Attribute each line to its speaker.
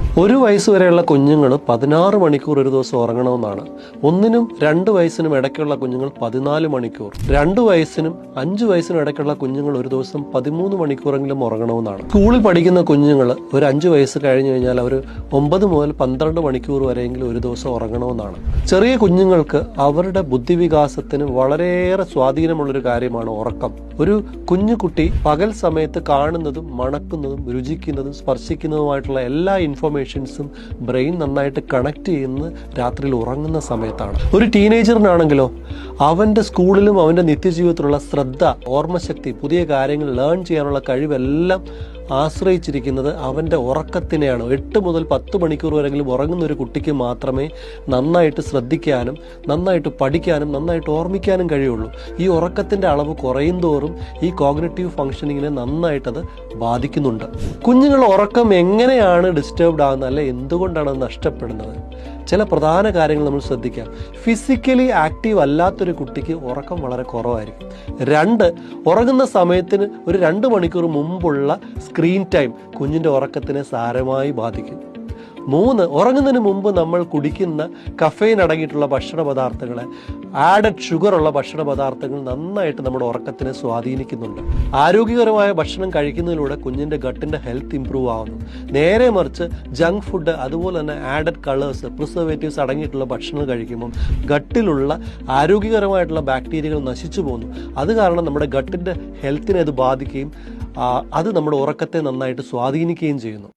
Speaker 1: 1 വയസ്സ് വരെയുള്ള കുഞ്ഞുങ്ങൾ 16 മണിക്കൂർ ഒരു ദിവസം ഉറങ്ങണമെന്നാണ്. 1-നും 2 വയസ്സിനും ഇടയ്ക്കുള്ള കുഞ്ഞുങ്ങൾ 14 മണിക്കൂർ, 2 വയസ്സിനും 5 വയസ്സിനും ഇടയ്ക്കുള്ള കുഞ്ഞുങ്ങൾ ഒരു ദിവസം 13 മണിക്കൂറെങ്കിലും ഉറങ്ങണമെന്നാണ്. സ്കൂളിൽ പഠിക്കുന്ന കുഞ്ഞുങ്ങൾ ഒരു 5 വയസ്സ് കഴിഞ്ഞു കഴിഞ്ഞാൽ അവർ 9 മുതൽ 12 മണിക്കൂർ വരെയെങ്കിലും ഒരു ദിവസം ഉറങ്ങണമെന്നാണ്. ചെറിയ കുഞ്ഞുങ്ങൾക്ക് അവരുടെ ബുദ്ധിവികാസത്തിന് വളരെയേറെ സ്വാധീനമുള്ളൊരു കാര്യമാണ് ഉറക്കം. ഒരു കുഞ്ഞു കുട്ടി പകൽ സമയത്ത് കാണുന്നതും മണക്കുന്നതും രുചിക്കുന്നതും സ്പർശിക്കുന്നതുമായിട്ടുള്ള എല്ലാ ഇൻഫർമേഷൻസും ബ്രെയിൻ നന്നായിട്ട് കണക്ട് ചെയ്യുന്നത് രാത്രിയിൽ ഉറങ്ങുന്ന സമയത്താണ്. ഒരു ടീനേജറിനാണെങ്കിലോ അവൻ്റെ സ്കൂളിലും അവൻ്റെ നിത്യജീവിതത്തിലുള്ള ശ്രദ്ധ, ഓർമ്മശക്തി, പുതിയ കാര്യങ്ങൾ ലേൺ ചെയ്യാനുള്ള കഴിവെല്ലാം ആശ്രയിച്ചിരിക്കുന്നത് അവൻ്റെ ഉറക്കത്തിനെയാണ്. 8 മുതൽ 10 മണിക്കൂർ വരെങ്കിലും ഉറങ്ങുന്ന ഒരു കുട്ടിക്ക് മാത്രമേ നന്നായിട്ട് ശ്രദ്ധിക്കാനും നന്നായിട്ട് പഠിക്കാനും നന്നായിട്ട് ഓർമ്മിക്കാനും കഴിയുള്ളൂ. ഈ ഉറക്കത്തിൻ്റെ അളവ് കുറയും തോറും ഈ കോഗ്നിറ്റീവ് ഫങ്ഷനിങ്ങിനെ നന്നായിട്ടത് ബാധിക്കുന്നുണ്ട്. കുഞ്ഞുങ്ങൾ ഉറക്കം എങ്ങനെയാണ് ഡിസ്റ്റർബ്ഡ് ആകുന്നത്, അല്ലെ എന്തുകൊണ്ടാണ് അത് നഷ്ടപ്പെടുന്നത്? ചില പ്രധാന കാര്യങ്ങൾ നമ്മൾ ശ്രദ്ധിക്കാം. ഫിസിക്കലി ആക്റ്റീവ് അല്ലാത്തൊരു കുട്ടിക്ക് ഉറക്കം വളരെ കുറവായിരിക്കും. 2, ഉറങ്ങുന്ന സമയത്തിന് ഒരു 2 മണിക്കൂർ മുമ്പുള്ള സ്ക്രീൻ ടൈം കുഞ്ഞിൻ്റെ ഉറക്കത്തിനെ സാരമായി ബാധിക്കും. 3, ഉറങ്ങുന്നതിന് മുമ്പ് നമ്മൾ കുടിക്കുന്ന കഫെയിൻ അടങ്ങിയിട്ടുള്ള ഭക്ഷണ പദാർത്ഥങ്ങളെ, ആഡഡ് ഷുഗർ ഉള്ള ഭക്ഷണ പദാർത്ഥങ്ങൾ നന്നായിട്ട് നമ്മുടെ ഉറക്കത്തിനെ സ്വാധീനിക്കുന്നുണ്ട്. ആരോഗ്യകരമായ ഭക്ഷണം കഴിക്കുന്നതിലൂടെ കുഞ്ഞിൻ്റെ ഗട്ടിൻ്റെ ഹെൽത്ത് ഇംപ്രൂവ് ആവുന്നു. നേരെ മറിച്ച് ജങ്ക് ഫുഡ്, അതുപോലെ തന്നെ ആഡഡ് കളേഴ്സ്, പ്രിസർവേറ്റീവ്സ് അടങ്ങിയിട്ടുള്ള ഭക്ഷണം കഴിക്കുമ്പം ഗട്ടിലുള്ള ആരോഗ്യകരമായിട്ടുള്ള ബാക്ടീരിയകൾ നശിച്ചു പോകുന്നു. അത് കാരണം നമ്മുടെ ഗട്ടിൻ്റെ ഹെൽത്തിനെ അത് ബാധിക്കുകയും അത് നമ്മുടെ ഉറക്കത്തെ നന്നായിട്ട് സ്വാധീനിക്കുകയും ചെയ്യുന്നു.